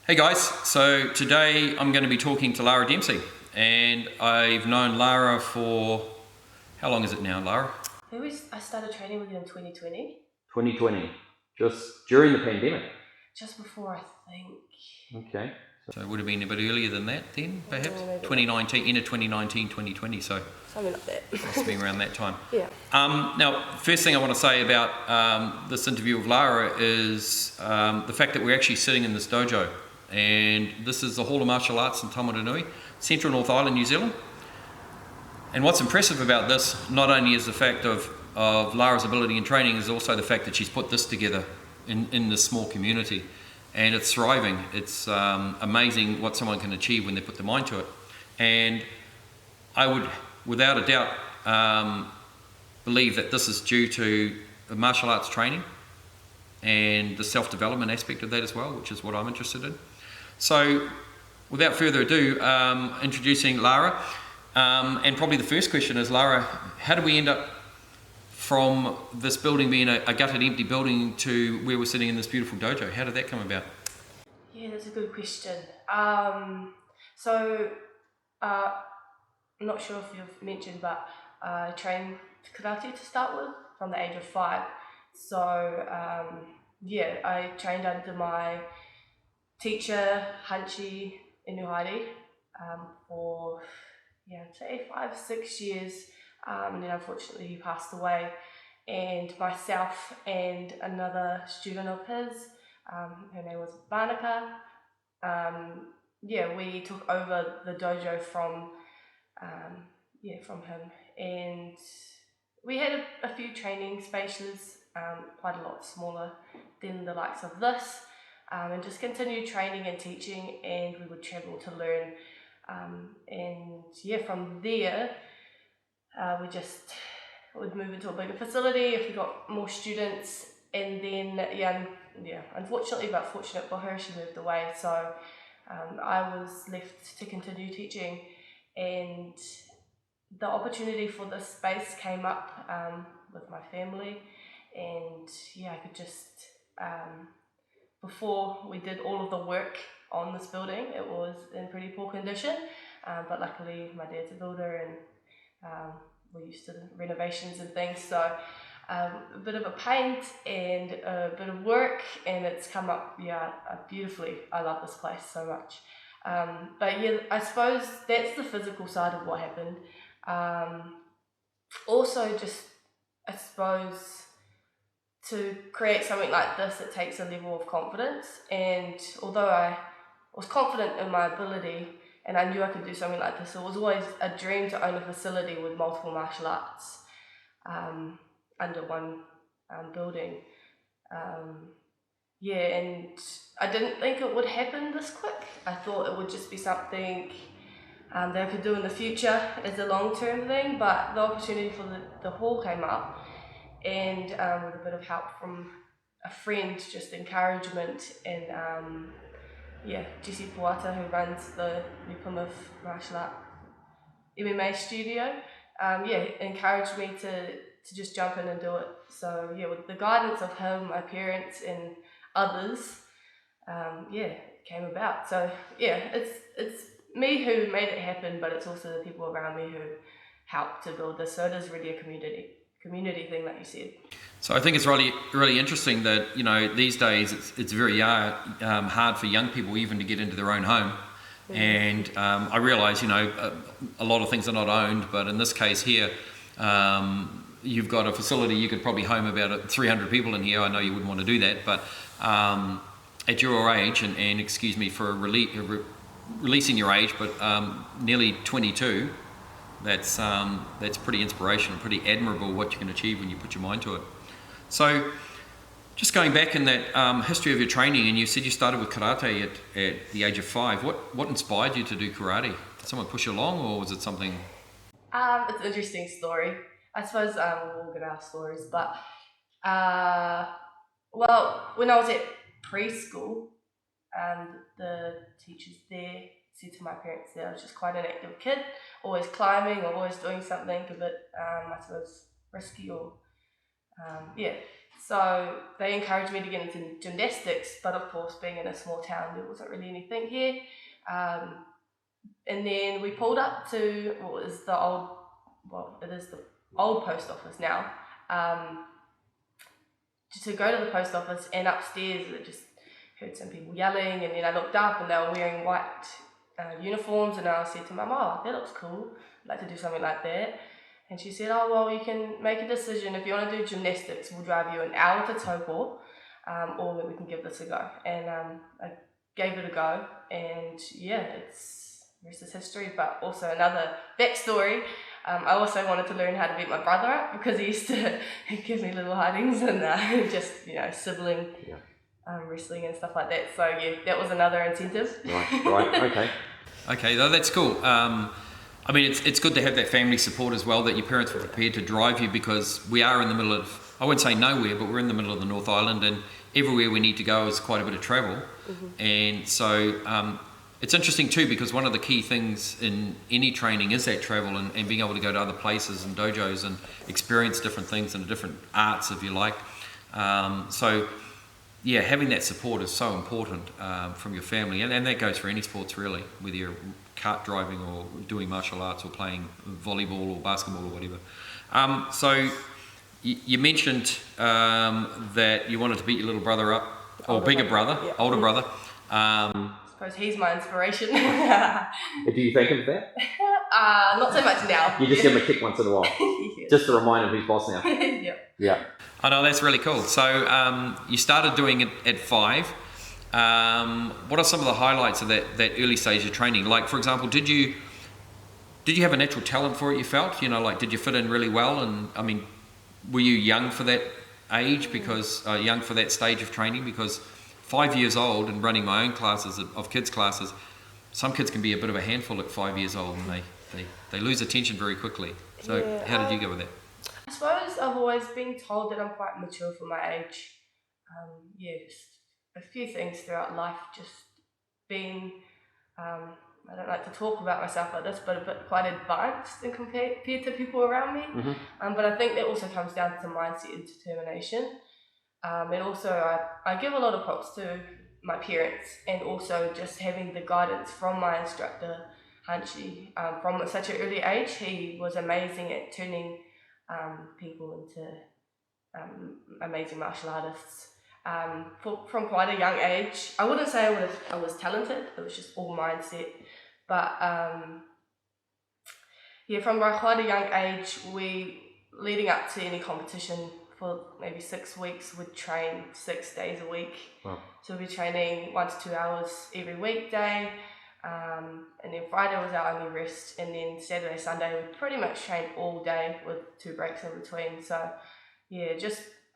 Hey guys, so today I'm going to be talking to Lara Dempsey, and I've known Lara for, how long is it now, Lara? I started training with you in 2020. 2020, just during the pandemic? Just before, I think. Okay, so it would have been a bit earlier than that then, perhaps? Maybe. 2019, end of 2019, 2020, so Something like that. must have been around that time. Yeah. Now, first thing I want to say about this interview with Lara is the fact that we're actually sitting in this dojo. And this is the Hall of Martial Arts in Taumarunui, Central North Island, New Zealand. And what's impressive about this, not only is the fact of Lara's ability and training, is also the fact that she's put this together in this small community. And it's thriving. It's amazing what someone can achieve when they put their mind to it. And I would, without a doubt, believe that this is due to the martial arts training and the self-development aspect of that as well, which is what I'm interested in. So, without further ado, introducing Lara, and probably the first question is, Lara, how did we end up from this building being a gutted, empty building to where we're sitting in this beautiful dojo? How did that come about? Yeah, that's a good question. I'm not sure if you've mentioned, but I trained karate to start with from the age of 5. So, I trained under my teacher, Hanchi Inuhari, for, I'd say 5-6 years, and then unfortunately he passed away. And myself and another student of his, her name was Barnaka, we took over the dojo from him. And we had a few training spaces, quite a lot smaller than the likes of this, and just continued training and teaching, and we would travel to learn, from there we just would move into a bigger facility if we got more students. And then unfortunately, but fortunate for her, she moved away, so I was left to continue teaching, and the opportunity for this space came up with my family, and I could just, before we did all of the work on this building, it was in pretty poor condition, but luckily my dad's a builder, and we're used to the renovations and things, so a bit of a paint and a bit of work, and it's come up beautifully. I love this place so much. I suppose that's the physical side of what happened. Also, just, I suppose, to create something like this, it takes a level of confidence, and although I was confident in my ability and I knew I could do something like this, it was always a dream to own a facility with multiple martial arts under one building. And I didn't think it would happen this quick. I thought it would just be something that I could do in the future as a long-term thing, but the opportunity for the hall came up, and with a bit of help from a friend, just encouragement, and Jesse Puata, who runs the New Plymouth Martial Art MMA studio, encouraged me to just jump in and do it. So with the guidance of him, my parents, and others, it came about. So it's me who made it happen, but it's also the people around me who helped to build this. So it is really a community thing, like you said. So I think it's really, really interesting that, these days it's very hard for young people even to get into their own home. And I realise, a lot of things are not owned, but in this case here, you've got a facility, you could probably home about 300 people in here. I know you wouldn't want to do that, but at your age, and excuse me for releasing your age, but nearly 22, that's pretty inspirational, pretty admirable what you can achieve when you put your mind to it. So just going back in that history of your training, and you said you started with karate at the age of 5. What inspired you to do karate? Did someone push you along, or was it something? It's an interesting story. I suppose we'll all get our stories, but well, when I was at preschool, the teachers there said to my parents that I was just quite an active kid, always climbing or always doing something a bit, I suppose, risky or, So they encouraged me to get into gymnastics, but of course, being in a small town, there wasn't really anything here. And then we pulled up to what is the old post office now, to go to the post office, and upstairs I just heard some people yelling, and then I looked up and they were wearing white uniforms, and I said to Mum, "Oh, that looks cool, I'd like to do something like that." And she said, "Oh, well, you can make a decision. If you want to do gymnastics, we'll drive you an hour to Taupo, or we can give this a go." And I gave it a go, and it's rest is history. But also another backstory, I also wanted to learn how to beat my brother up, because he used to give me little hidings and just, sibling wrestling and stuff like that. So that was another incentive. Right, okay. Okay, though, that's cool. I mean, it's good to have that family support as well, that your parents were prepared to drive you, because we are in the middle of, I wouldn't say nowhere, but we're in the middle of the North Island, and everywhere we need to go is quite a bit of travel. Mm-hmm. And so it's interesting too, because one of the key things in any training is that travel, and being able to go to other places and dojos and experience different things and different arts, if you like. Having that support is so important from your family, and that goes for any sports really, whether you're kart driving or doing martial arts or playing volleyball or basketball or whatever. So you mentioned that you wanted to beat your little brother up, or older brother. I suppose he's my inspiration. Do you thank him for that? Not so much now. You just give him a kick once in a while, just to remind him who's boss now. Yeah. I know, that's really cool. So you started doing it at 5. What are some of the highlights of that early stage of training? Like, for example, did you have a natural talent for it, you felt? Did you fit in really well? And I mean, were you young for that age, because young for that stage of training? Because 5 years old and running my own classes of kids classes, some kids can be a bit of a handful at 5 years old, and they lose attention very quickly. So how did you go with that? I suppose I've always been told that I'm quite mature for my age. Just a few things throughout life, just being, I don't like to talk about myself like this, but a bit quite advanced in compared to people around me. Mm-hmm. But I think that also comes down to mindset and determination. And also I give a lot of props to my parents, and also just having the guidance from my instructor, Hanshi. From such an early age, he was amazing at turning people into amazing martial artists. From quite a young age, I wouldn't say I was talented. It was just all mindset. But from quite a young age, we, leading up to any competition for maybe 6 weeks, would train 6 days a week. Wow. So we'd be training 1 to 2 hours every weekday. And then Friday was our only rest, and then Saturday, Sunday we pretty much trained all day with 2 breaks in between. So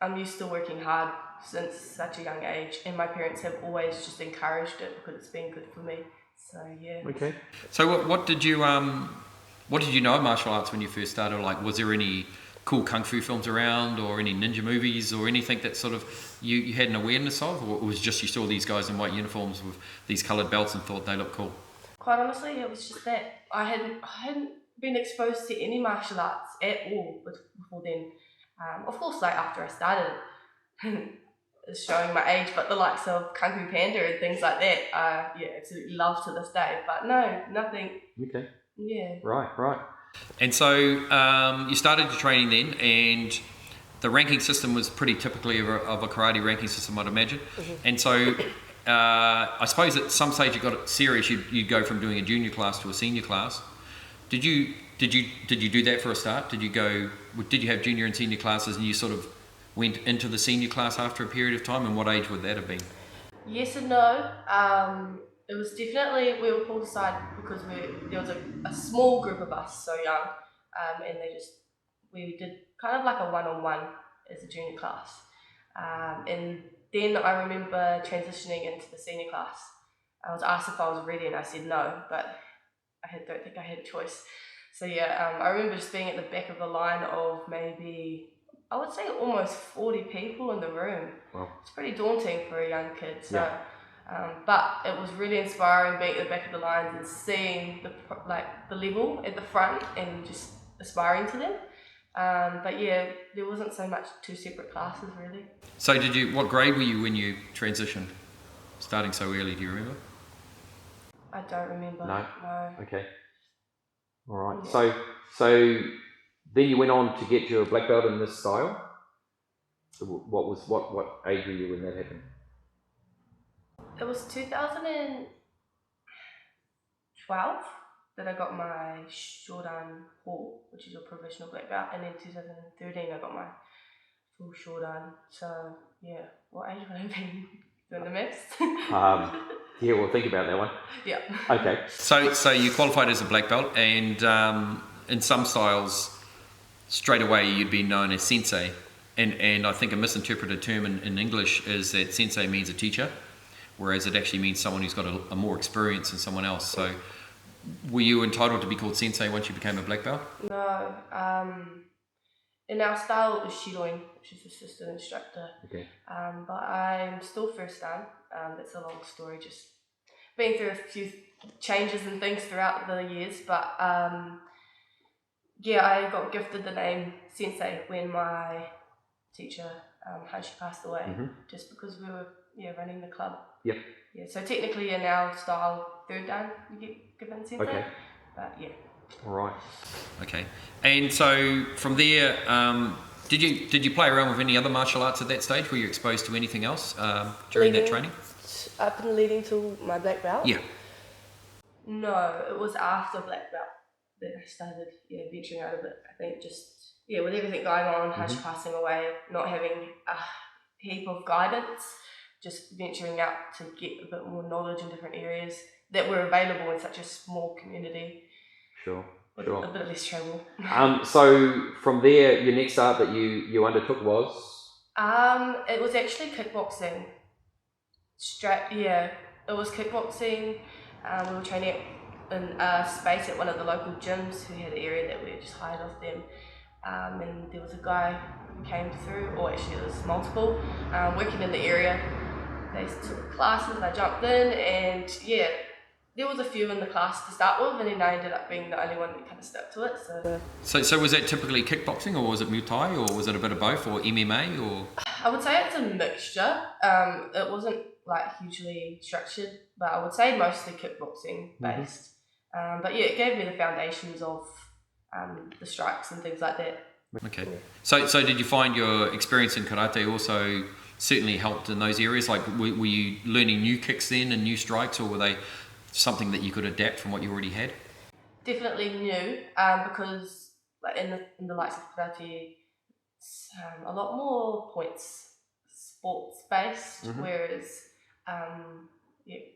I'm used to working hard since such a young age, and my parents have always just encouraged it because it's been good for me. So Okay. So what did you know of martial arts when you first started? Like, was there any cool kung fu films around, or any ninja movies, or anything that sort of you had an awareness of, or it was just you saw these guys in white uniforms with these coloured belts and thought they looked cool? Quite honestly, it was just that I hadn't been exposed to any martial arts at all before then. Of course, like after I started, it's showing my age, but the likes of Kung Fu Panda and things like that, absolutely love to this day. But no, nothing. Okay. Yeah. Right. And so you started your training then, and the ranking system was pretty typically of a karate ranking system, I'd imagine. Mm-hmm. And so I suppose at some stage you got it serious. You'd go from doing a junior class to a senior class. Did you do that for a start? Did you have junior and senior classes, and you sort of went into the senior class after a period of time? And what age would that have been? Yes and no. It was definitely, we were pulled aside because there was a small group of us, so young, and we did kind of like a one-on-one as a junior class. And then I remember transitioning into the senior class. I was asked if I was ready, and I said no, but don't think I had a choice. So yeah, I remember just being at the back of a line of maybe, I would say almost 40 people in the room. Wow. It's pretty daunting for a young kid. So, Yeah. but it was really inspiring being at the back of the lines and seeing the level at the front and just aspiring to them. But yeah, there wasn't so much two separate classes really. So what grade were you when you transitioned? Starting so early, do you remember? I don't remember. No? No. Okay. All right. Yeah. So then you went on to get your black belt in this style. So what age were you when that happened? It was 2012 that I got my Shodan Hall, which is a provisional black belt, and then 2013 I got my full Shodan. So yeah, what age would I have been doing the maths? Yeah, we'll think about that one. Yeah. Okay. So you qualified as a black belt, and in some styles, straight away you'd be known as sensei. And I think a misinterpreted term in English is that sensei means a teacher, whereas it actually means someone who's got a more experience than someone else. So were you entitled to be called sensei once you became a black belt? No. In our style it was Shiroin, which is assistant instructor. Okay. But I'm still first dan. That's a long story, just been through a few changes and things throughout the years. But yeah, I got gifted the name sensei when my teacher Hashi passed away, just because we were running the club. Yep. Yeah, so technically in our style, third dan you get given sensei. Okay. But yeah. All right. Okay. And so from there, did you play around with any other martial arts at that stage? Were you exposed to anything else during that training? Up and leading to my black belt? Yeah. No, it was after black belt that I started venturing out of it. I think just with everything going on, Hash passing away, not having a heap of guidance, just venturing out to get a bit more knowledge in different areas that were available in such a small community. Sure. With a bit less travel. So from there, your next art that you undertook was? It was actually kickboxing. It was kickboxing. We were training in a space at one of the local gyms who had an area that we had just hired off them. And there was a guy who came through, or actually there was multiple, working in the area. They took classes, I jumped in, and there was a few in the class to start with, and then I ended up being the only one that kind of stuck to it. So was that typically kickboxing, or was it Muay Thai, or was it a bit of both, or MMA, or? I would say it's a mixture. It wasn't like hugely structured, but I would say mostly kickboxing based. But yeah, it gave me the foundations of the strikes and things like that. Okay. So did you find your experience in karate also certainly helped in those areas? Like, were you learning new kicks then and new strikes, or were they something that you could adapt from what you already had? Definitely new, because like in the likes of karate, it's a lot more points, sports based, whereas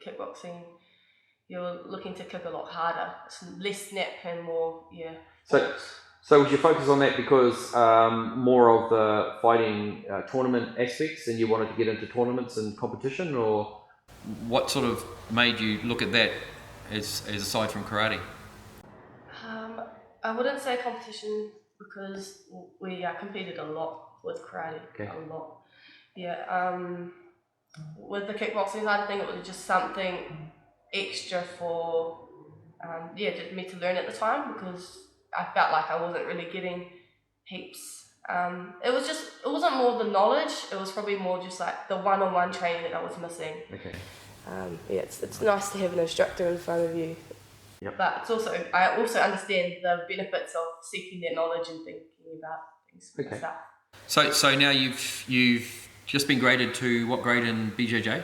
kickboxing, you're looking to kick a lot harder. It's less snap and more So was your focus on that because more of the fighting tournament aspects, and you wanted to get into tournaments and competition, or what sort of made you look at that as aside from karate? I wouldn't say competition, because we competed a lot with karate. Okay. A lot. With the kickboxing side of thing, it was just something extra for me to learn at the time, because I felt like I wasn't really getting heaps. It wasn't more the knowledge, it was probably more just like the one-on-one training that I was missing. okay. It's nice to have an instructor in front of you. Yep. But I also understand the benefits of seeking that knowledge and thinking about things and stuff. So now you've just been graded to what grade in BJJ?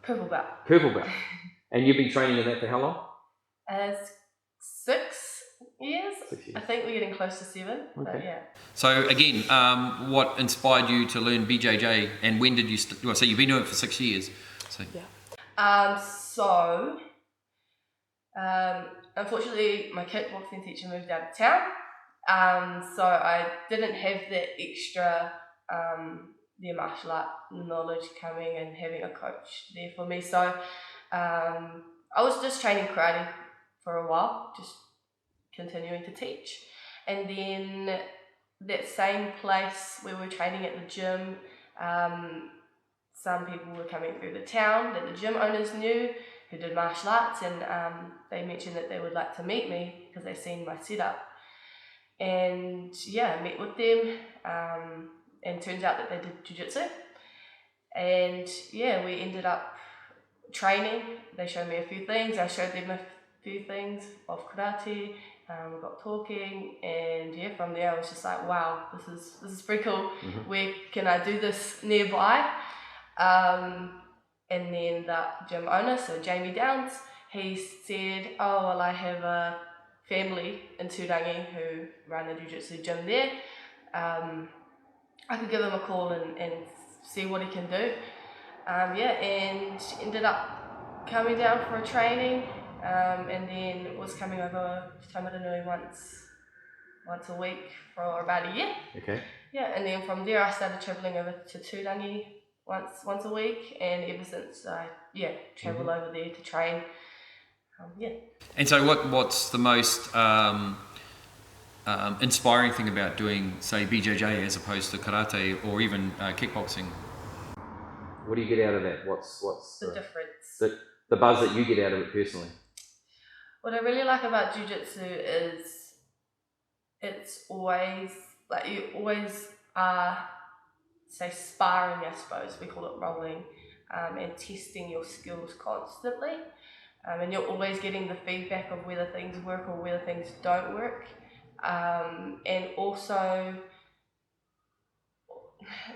Purple belt. Purple belt. And you've been training in that for how long? 6 years. 6 years. I think we're getting close to 7. But Okay. yeah. So again, what inspired you to learn BJJ, and when did you? So you've been doing it for 6 years. So Unfortunately, my kickboxing teacher moved out of town, so I didn't have that extra the martial art knowledge coming and having a coach there for me. So I was just training karate for a while, just continuing to teach. And then that same place where we were training at the gym, some people were coming through the town that the gym owners knew who did martial arts, and they mentioned that they would like to meet me because they've seen my setup. And yeah, I met with them, and turns out that they did jiu-jitsu. And yeah, we ended up training. They showed me a few things, I showed them a few things of karate. We got talking, and yeah, from there I was just like, wow, this is pretty cool. Mm-hmm. Where can I do this nearby? And then the gym owner, so Jamie Downs, he said, oh, well, I have a family in Turangi who run a jiu-jitsu gym there. I could give him a call and see what he can do. And ended up coming down for a training, and then was coming over to Taumarunui once a week for about a year. Okay. Yeah, and then from there I started travelling over to Turangi once a week, and ever since I travel over there to train. And so what's the most inspiring thing about doing, say, BJJ as opposed to karate or even kickboxing? What do you get out of that? What's the difference? the buzz that you get out of it personally? What I really like about jiu-jitsu is it's always, like, you always are, say, sparring, I suppose, we call it rolling, and testing your skills constantly. And you're always getting the feedback of whether things work or whether things don't work. And also,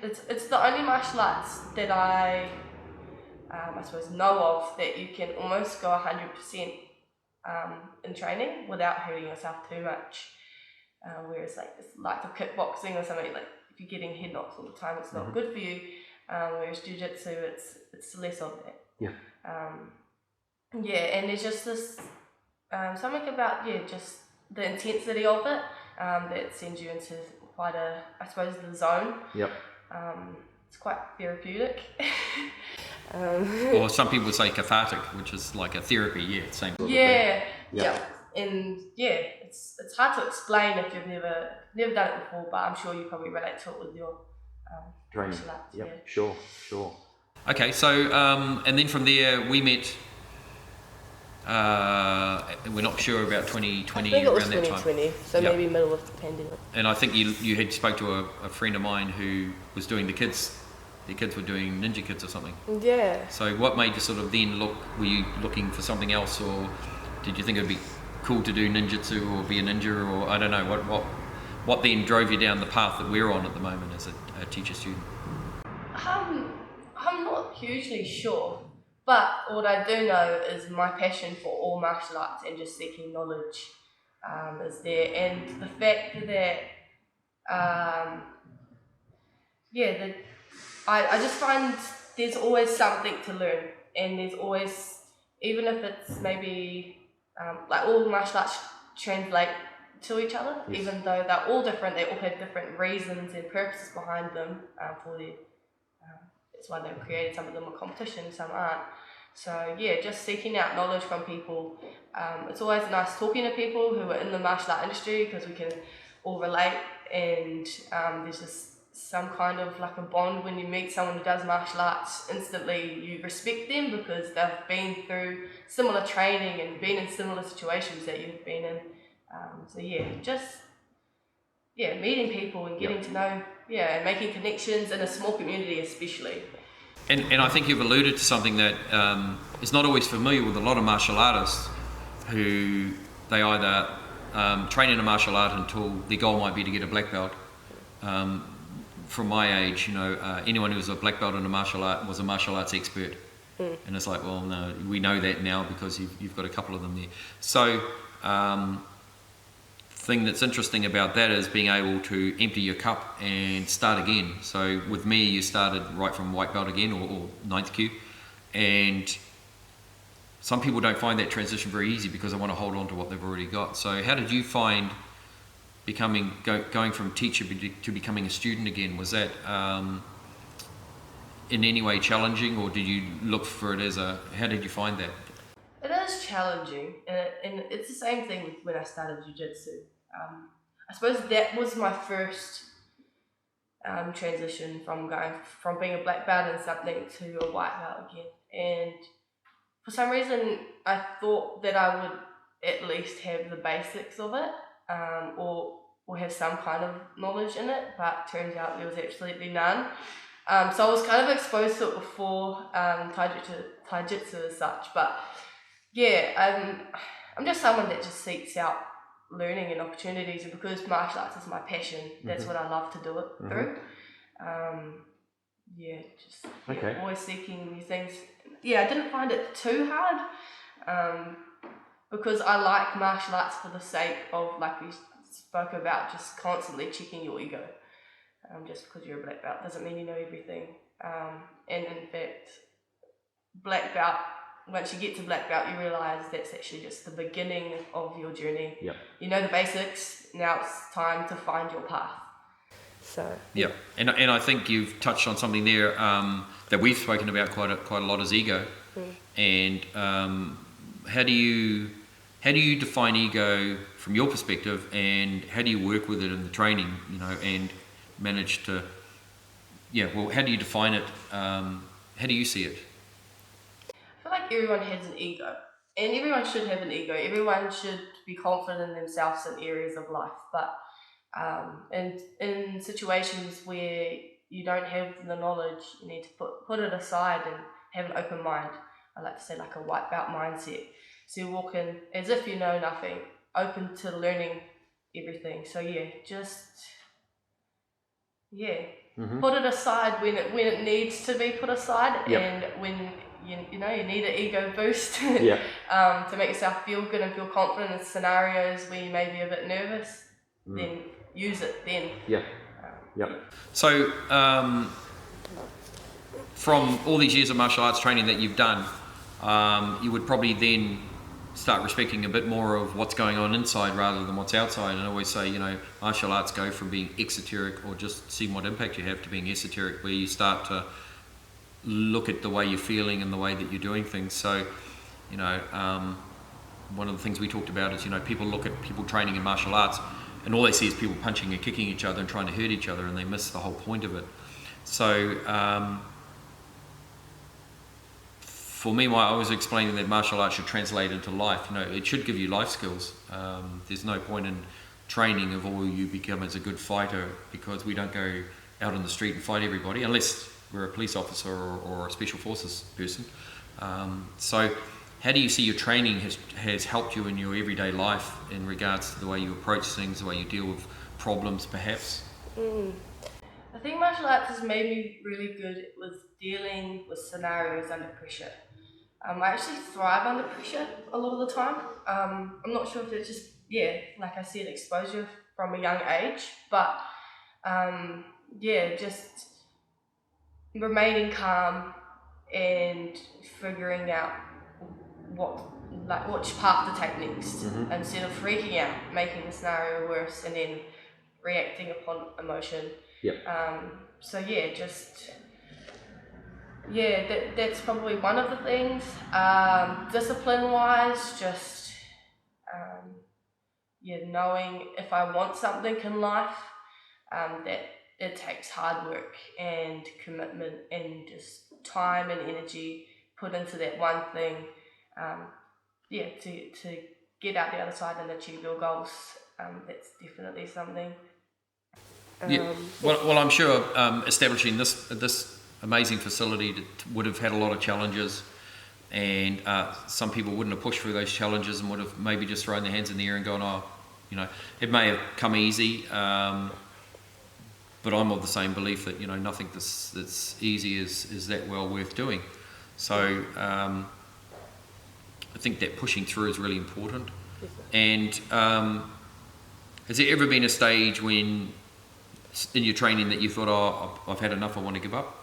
it's the only martial arts that I suppose know of that you can almost go 100% in training without hurting yourself too much. Whereas like the kickboxing or something, like if you're getting head knocks all the time, it's not good for you. Whereas jiu-jitsu, it's less of that. Yeah. And there's just this something about just the intensity of it that sends you into quite the zone. Yep. It's quite therapeutic. Or some people would say cathartic, which is like a therapy, same sort of thing. Yeah. And it's hard to explain if you've never done it before, but I'm sure you probably relate to it with your training. arts, Yep. Sure. Okay, so and then from there we met. We're not sure about 2020. I think it was around that 2020, time. so maybe middle of the pandemic. And I think you had spoke to a friend of mine who was doing the kids. Their kids were doing ninja kids or something. Yeah. So what made you sort of then look? Were you looking for something else, or did you think it'd be cool to do ninjutsu or be a ninja, or I don't know what then drove you down the path that we're on at the moment as a teacher student? I'm not hugely sure, but what I do know is my passion for all martial arts and just seeking knowledge is there, and the fact that I just find there's always something to learn, and there's always, even if it's maybe like all martial arts translate to each other, even though they're all different, they all have different reasons and purposes behind them for their. That's why they've created. Some of them are competition, some aren't. So just seeking out knowledge from people. It's always nice talking to people who are in the martial art industry because we can all relate, and there's just some kind of like a bond when you meet someone who does martial arts. Instantly you respect them because they've been through similar training and been in similar situations that you've been in. Meeting people and getting to know, and making connections in a small community especially. And I think you've alluded to something that is not always familiar with a lot of martial artists who they either train in a martial art until their goal might be to get a black belt. From my age, anyone who was a black belt in a martial art was a martial arts expert. And it's like, well, no, we know that now because you've got a couple of them there. So thing that's interesting about that is being able to empty your cup and start again. So with me, you started right from white belt again, or ninth Q, and some people don't find that transition very easy because they want to hold on to what they've already got. So how did you find going from teacher to becoming a student again? Was that in any way challenging, or did you look for it as how did you find that? It is challenging, and it's the same thing when I started jiu-jitsu. I suppose that was my first transition from going from being a black belt in something to a white belt again. And for some reason, I thought that I would at least have the basics of it, or have some kind of knowledge in it, but turns out there was absolutely none. So I was kind of exposed to it before taijutsu as such, but yeah, I'm just someone that just seeks out learning and opportunities, and because martial arts is my passion, that's what I love to do it through. Always seeking new things. Yeah, I didn't find it too hard, because I like martial arts for the sake of, like we spoke about, just constantly checking your ego. Just because you're a black belt doesn't mean you know everything. And in fact, black belt, once you get to black belt, you realise that's actually just the beginning of your journey. Yep. You know the basics, now it's time to find your path. So. Yeah, and I think you've touched on something there that we've spoken about quite a lot is ego. And how do you define ego from your perspective, and how do you work with it in the training, and manage to, how do you define it? How do you see it? I feel like everyone has an ego, and everyone should have an ego. Everyone should be confident in themselves in areas of life, but in situations where you don't have the knowledge, you need to put it aside and have an open mind. I like to say, like a white belt mindset. So you walk in as if you know nothing, open to learning everything. So put it aside when it needs to be put aside, and when you need an ego boost to make yourself feel good and feel confident in scenarios where you may be a bit nervous, then use it then. So from all these years of martial arts training that you've done, you would probably then start respecting a bit more of what's going on inside rather than what's outside. And I always say, martial arts go from being exoteric or just seeing what impact you have to being esoteric, where you start to look at the way you're feeling and the way that you're doing things. So, one of the things we talked about is, people look at people training in martial arts and all they see is people punching and kicking each other and trying to hurt each other, and they miss the whole point of it. So, for me, I was explaining that martial arts should translate into life. It should give you life skills. There's no point in training if all you become is a good fighter, because we don't go out on the street and fight everybody unless we're a police officer or a special forces person. So how do you see your training has helped you in your everyday life in regards to the way you approach things, the way you deal with problems perhaps? I think martial arts has made me really good with dealing with scenarios under pressure. I actually thrive under pressure a lot of the time. I'm not sure if it's just, like I said, exposure from a young age, but just remaining calm and figuring out which path to take next, instead of freaking out, making the scenario worse, and then reacting upon emotion. That's probably one of the things. Discipline-wise, just knowing if I want something in life, that it takes hard work and commitment and just time and energy put into that one thing, to get out the other side and achieve your goals. That's definitely something. Well, I'm sure establishing this amazing facility would have had a lot of challenges, and some people wouldn't have pushed through those challenges and would have maybe just thrown their hands in the air and gone, it may have come easy, but I'm of the same belief that nothing that's easy is that well worth doing. So I think that pushing through is really important. And has there ever been a stage when in your training that you thought, oh, I've had enough, I want to give up?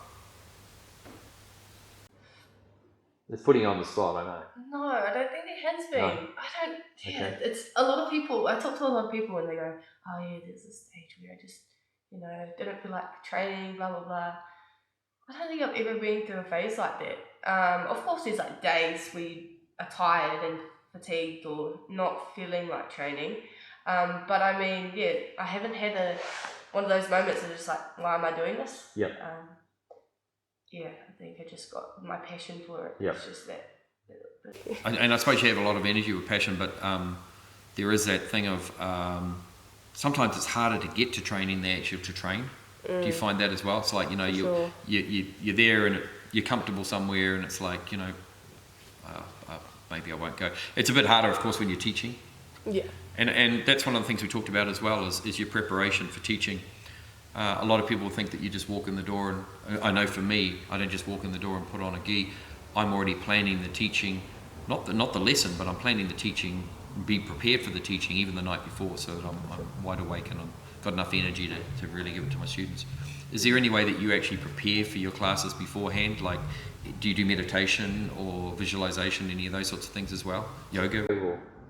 It's putting you on the spot, I know. No, I don't think there has been. No. I don't. Yeah, Okay. it's a lot of people. I talk to a lot of people and they go, "Oh yeah, there's a stage where I just, didn't feel like training, blah blah blah." I don't think I've ever been through a phase like that. Of course, there's like days where you are tired and fatigued or not feeling like training. But I mean, yeah, I haven't had one of those moments of just like, why am I doing this? Yep. Yeah, I think I just got my passion for it. Yep. It's just that. And I suppose you have a lot of energy with passion, but there is that thing of sometimes it's harder to get to training than actually to train. Do you find that as well? It's like, you're there and you're comfortable somewhere and it's like, maybe I won't go. It's a bit harder, of course, when you're teaching. Yeah. And that's one of the things we talked about as well is your preparation for teaching. A lot of people think that you just walk in the door, and I know for me, I don't just walk in the door and put on a gi. I'm already planning the teaching, not the lesson, but I'm planning the teaching, be prepared for the teaching even the night before, so that I'm wide awake and I've got enough energy to really give it to my students. Is there any way that you actually prepare for your classes beforehand? Like, do you do meditation or visualization, any of those sorts of things as well? Yoga?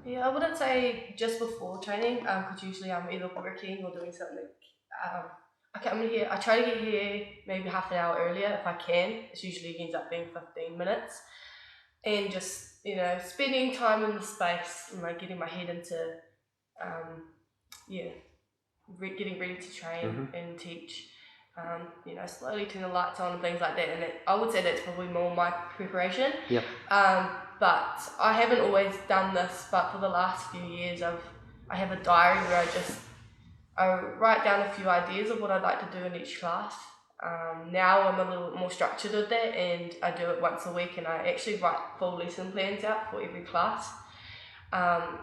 Yeah, I wouldn't say just before training, because usually I'm either working or doing something. I try to get here maybe half an hour earlier if I can. It usually ends up being 15 minutes. And just, spending time in the space and like getting my head into, getting ready to train and teach. Slowly turn the lights on and things like that. And I would say that's probably more my preparation. Yep. But I haven't always done this, but for the last few years I have a diary where I write down a few ideas of what I'd like to do in each class. Now I'm a little bit more structured with that and I do it once a week and I actually write full lesson plans out for every class.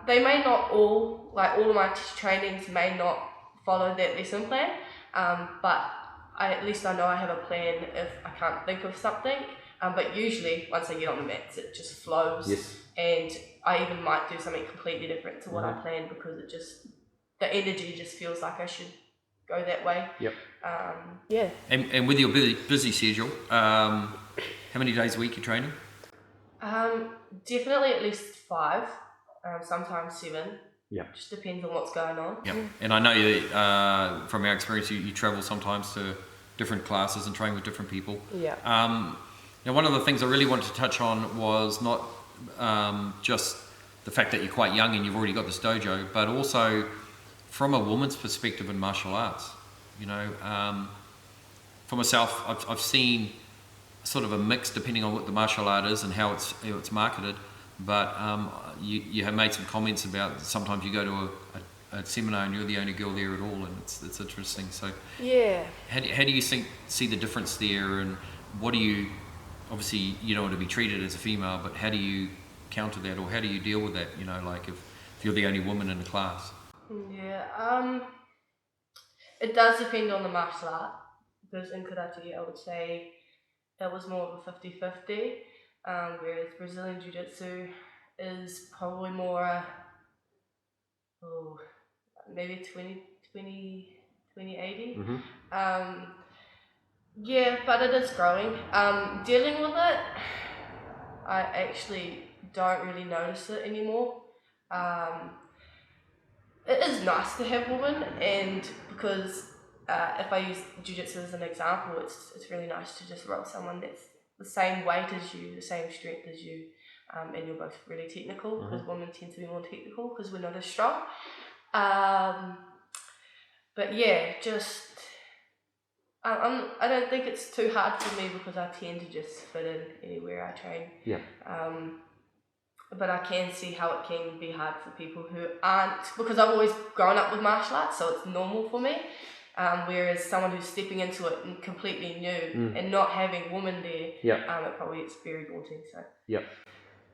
They may not all of my trainings may not follow that lesson plan, but at least I know I have a plan if I can't think of something. But usually once I get on the mats it just flows. Yes. And I even might do something completely different to what I planned because the energy just feels like I should go that way. Yep. Yeah. And with your busy schedule, how many days a week you're training? Definitely at least 5, sometimes 7. Yeah. Just depends on what's going on. Yeah. And I know you, from our experience, you travel sometimes to different classes and train with different people. Yeah. Now, one of the things I really wanted to touch on was not just the fact that you're quite young and you've already got this dojo, but also from a woman's perspective in martial arts. For myself, I've seen sort of a mix depending on what the martial art is and how it's marketed. But you have made some comments about sometimes you go to a seminar and you're the only girl there at all, and it's interesting. So yeah, how do you see the difference there, and what do you, obviously you don't want to be treated as a female, but how do you counter that, or how do you deal with that? Like if you're the only woman in the class. Yeah, it does depend on the martial art, because in karate I would say that was more of a 50-50, whereas Brazilian Jiu-Jitsu is probably more maybe 20-80. Yeah, but it is growing. Dealing with it, I actually don't really notice it anymore. It is nice to have women, and because if I use jiu-jitsu as an example, it's really nice to just roll someone that's the same weight as you, the same strength as you, and you're both really technical, because women tend to be more technical because we're not as strong. But yeah, just I don't think it's too hard for me because I tend to just fit in anywhere I train. Yeah. But I can see how it can be hard for people who aren't, because I've always grown up with martial arts, so it's normal for me. Whereas someone who's stepping into it and completely new and not having women there, it probably it's very daunting. So. Yep.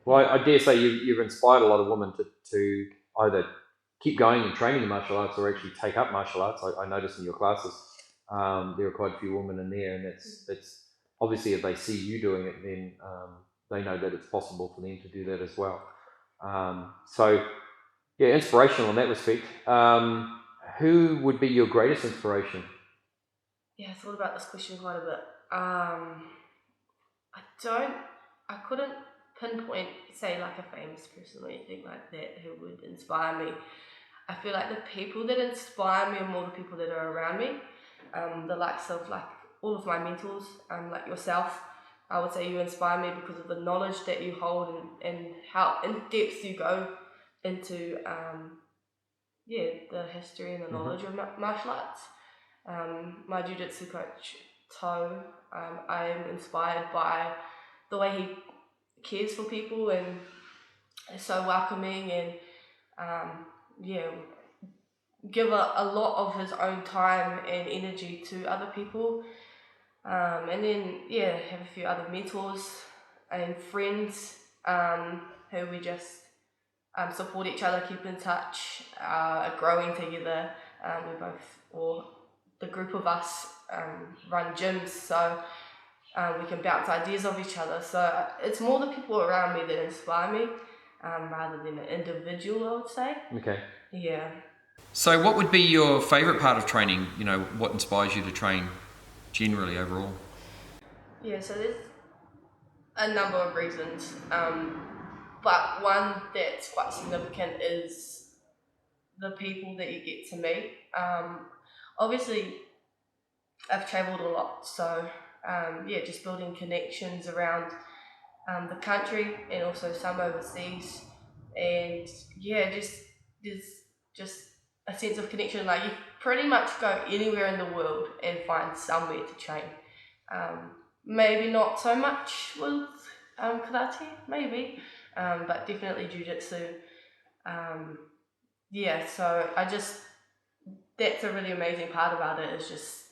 Well, I dare say you've inspired a lot of women to either keep going and training in martial arts or actually take up martial arts. I noticed in your classes there are quite a few women in there, and obviously if they see you doing it, then they know that it's possible for them to do that as well. So yeah, inspirational in that respect. Who would be your greatest inspiration? Yeah, I thought about this question quite a bit. I couldn't pinpoint, say, like a famous person or anything like that who would inspire me. I feel like the people that inspire me are more the people that are around me. The likes of like all of my mentors, like yourself. I would say you inspire me because of the knowledge that you hold and how in depth you go into the history and the knowledge of martial arts. My jiu-jitsu coach, To, I am inspired by the way he cares for people and is so welcoming and give a lot of his own time and energy to other people. And then have a few other mentors and friends who we just support each other, keep in touch, growing together. We both, or the group of us, run gyms, so we can bounce ideas off each other. So it's more the people around me that inspire me, rather than an individual, I would say. Okay. Yeah. So what would be your favourite part of training? You know, what inspires you to train generally overall? Yeah, so there's a number of reasons, but one that's quite significant is the people that you get to meet. Obviously, I've travelled a lot, so just building connections around the country and also some overseas, and there's just a sense of connection. Like you pretty much go anywhere in the world and find somewhere to train. Maybe not so much with karate, maybe, but definitely jiu-jitsu. So that's a really amazing part about it, is just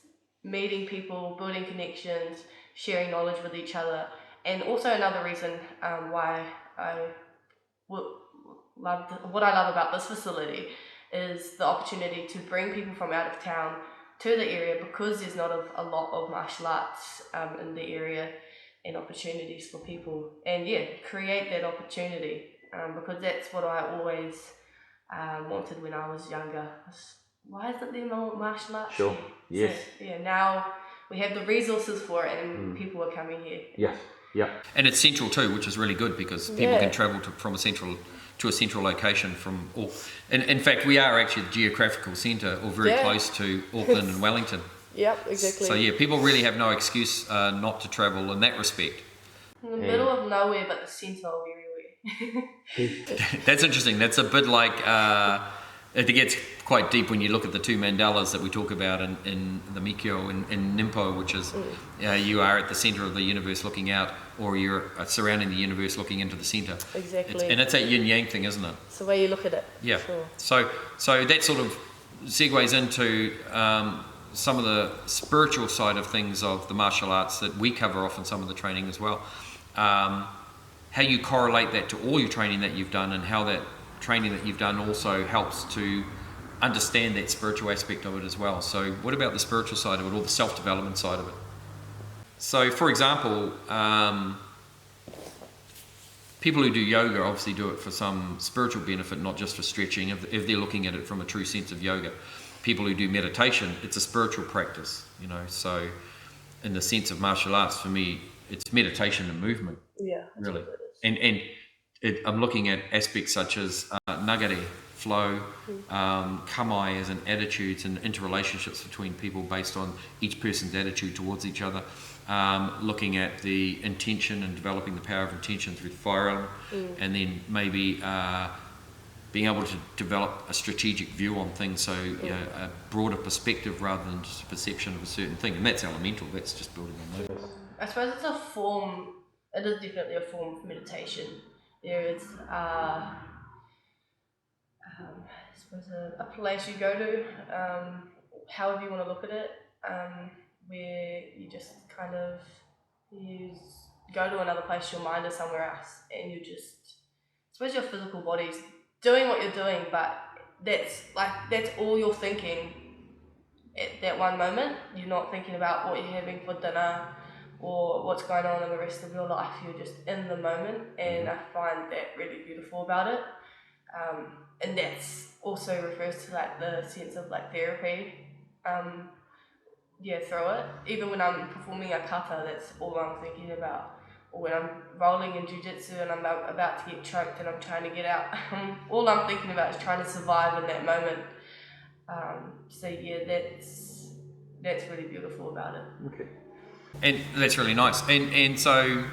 meeting people, building connections, sharing knowledge with each other. And also another reason why what I love about this facility is the opportunity to bring people from out of town to the area, because there's not a lot of martial arts in the area and opportunities for people, and create that opportunity, because that's what I always wanted when I was younger. Why isn't there more martial arts Sure. here? Yes. So, now we have the resources for it, and people are coming here. Yeah. Yeah. And it's central too, which is really good because people can travel from a central location from all. And in fact, we are actually the geographical centre, or very close to Auckland and Wellington. Yep, exactly. So people really have no excuse not to travel in that respect. In the middle of nowhere, but the centre of everywhere. That's interesting. That's a bit like it gets quite deep when you look at the two mandalas that we talk about in the Mikyo and Nimpo, which is you are at the centre of the universe looking out, or you're surrounding the universe looking into the centre. Exactly. And it's that yin-yang thing, isn't it? It's the way you look at it. Yeah. Sure. So that sort of segues into some of the spiritual side of things of the martial arts that we cover off in some of the training as well. How you correlate that to all your training that you've done, and how that training that you've done also helps to understand that spiritual aspect of it as well. So what about the spiritual side of it, or the self-development side of it? So for example, people who do yoga obviously do it for some spiritual benefit, not just for stretching, if they're looking at it from a true sense of yoga. People who do meditation, it's a spiritual practice, so in the sense of martial arts, for me, it's meditation and movement. Yeah, really. And I'm looking at aspects such as nagare, flow, kamai as an attitudes and interrelationships between people based on each person's attitude towards each other. Looking at the intention and developing the power of intention through the fire element, and then maybe being able to develop a strategic view on things, so a broader perspective rather than just a perception of a certain thing. And that's elemental, that's just building on those. I suppose it is definitely a form of meditation. There is I suppose a place you go to, however you want to look at it, where you just kind of go to another place, your mind is somewhere else, and I suppose your physical body's doing what you're doing, but that's all you're thinking at that one moment. You're not thinking about what you're having for dinner, or what's going on in the rest of your life. You're just in the moment, and I find that really beautiful about it. And that's also refers to like the sense of like therapy. Through it. Even when I'm performing a kata, that's all I'm thinking about. Or when I'm rolling in jiu-jitsu and I'm about to get choked and I'm trying to get out, all I'm thinking about is trying to survive in that moment. That's really beautiful about it. Okay. And that's really nice. And so,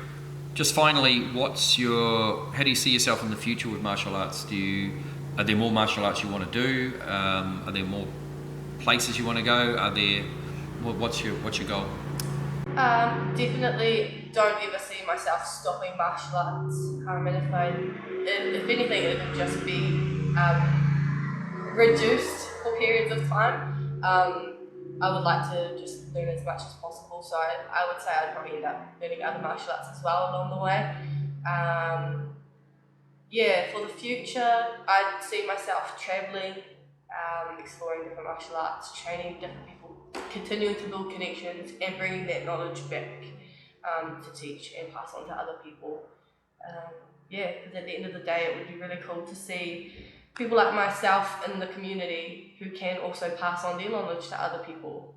just finally, how do you see yourself in the future with martial arts? Are there more martial arts you want to do? Are there more places you want to go? What's your goal? Definitely don't ever see myself stopping martial arts. And if anything, it would just be reduced for periods of time. I would like to just learn as much as possible, so I would say I'd probably end up learning other martial arts as well along the way. For the future, I'd see myself travelling, exploring different martial arts, training different people, continuing to build connections, and bringing that knowledge back to teach and pass on to other people. Because at the end of the day, it would be really cool to see people like myself in the community who can also pass on their knowledge to other people.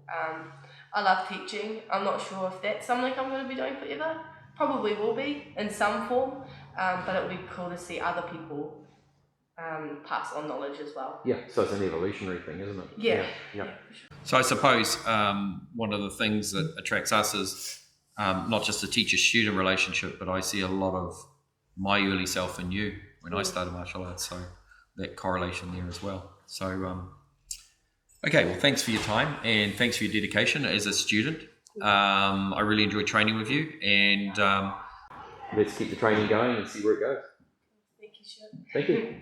I love teaching. I'm not sure if that's something I'm going to be doing forever. Probably will be in some form, but it would be cool to see other people pass on knowledge as well. Yeah, so it's an evolutionary thing, isn't it? Yeah. Yeah. So I suppose one of the things that attracts us is not just the teacher-student relationship, but I see a lot of my early self in you when I started martial arts, so that correlation there as well. So, okay, well, thanks for your time and thanks for your dedication as a student. I really enjoyed training with you, and Let's keep the training going and see where it goes. Thank you, Stuart. Thank you.